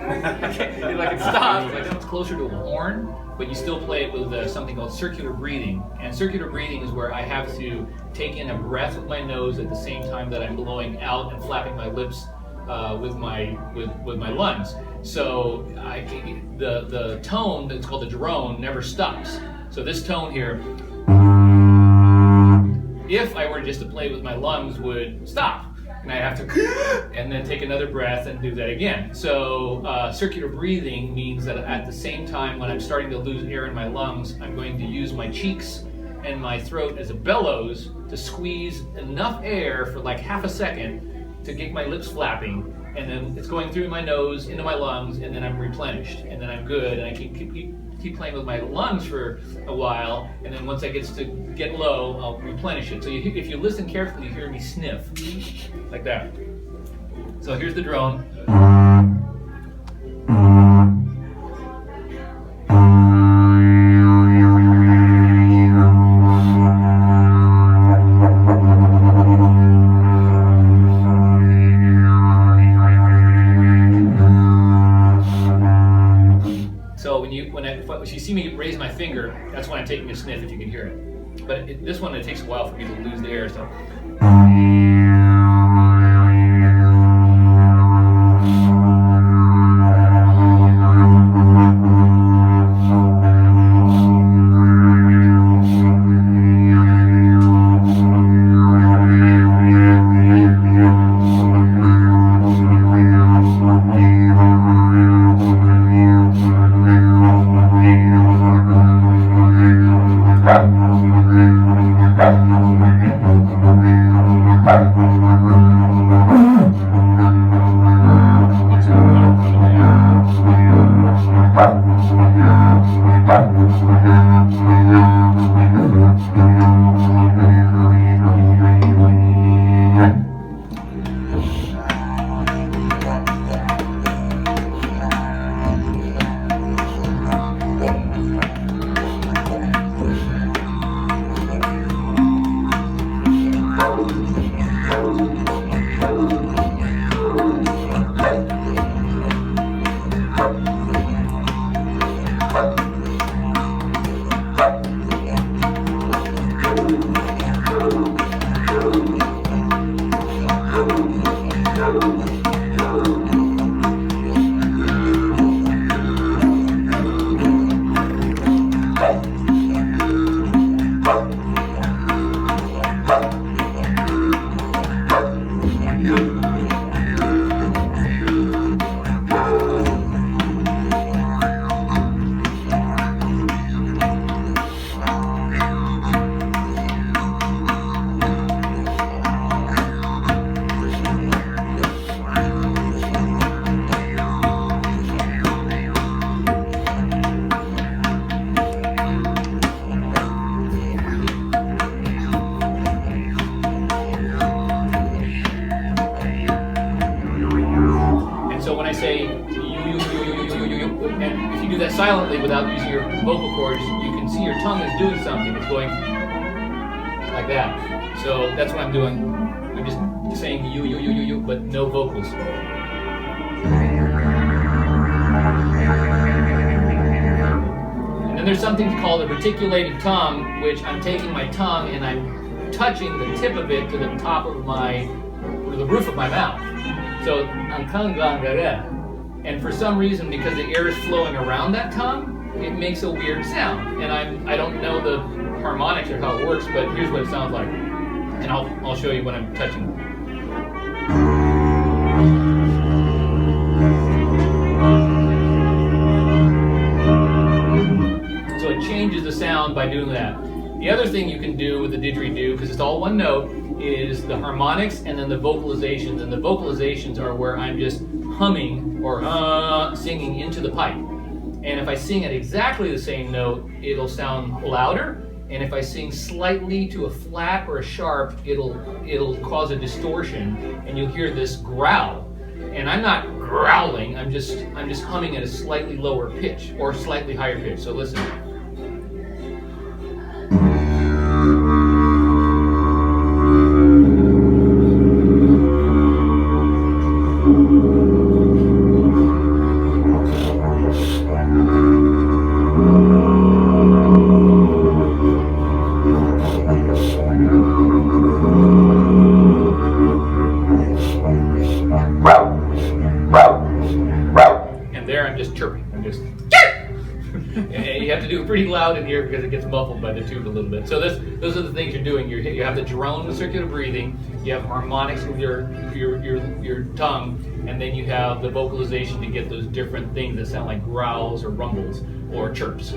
Like it stops, like it's closer to a horn, but you still play it with something called circular breathing. And circular breathing is where I have to take in a breath with my nose at the same time that I'm blowing out and flapping my lips with my lungs. So the tone that's called the drone never stops. So this tone here, if I were just to play with my lungs, would stop. And I have to, and then take another breath and do that again. So circular breathing means that at the same time when I'm starting to lose air in my lungs, I'm going to use my cheeks and my throat as a bellows to squeeze enough air for like half a second to get my lips flapping. And then it's going through my nose, into my lungs, and then I'm replenished. And then I'm good, and I keep playing with my lungs for a while, and then once I get to get low, I'll replenish it. So if you listen carefully, you hear me sniff, like that. So here's the drone. So if you see me raise my finger, that's when I'm taking a sniff, if you can hear it. But this one, it takes a while for me to lose the air, so. Silently without using your vocal cords, you can see your tongue is doing something. It's going like that. So that's what I'm doing. I'm just saying you, but no vocals. And then there's something called a reticulated tongue, which I'm taking my tongue and I'm touching the tip of it to the top of the roof of my mouth. So I'm kangang. And for some reason, because the air is flowing around that tongue, it makes a weird sound. And I don't know the harmonics or how it works, but here's what it sounds like. And I'll show you when I'm touching. So it changes the sound by doing that. The other thing you can do with the didgeridoo, because it's all one note, is the harmonics and then the vocalizations. And the vocalizations are where I'm just humming or singing into the pipe. And if I sing at exactly the same note, it'll sound louder. And if I sing slightly to a flat or a sharp, it'll cause a distortion, and you'll hear this growl. And I'm not growling. I'm just humming at a slightly lower pitch or slightly higher pitch. So listen. And there I'm just chirping. I'm just chirp! And you have to do it pretty loud in here because it gets muffled by the tube a little bit. So those are the things you're doing. You have the drone with circular breathing, you have harmonics with your tongue, and then you have the vocalization to get those different things that sound like growls or rumbles or chirps.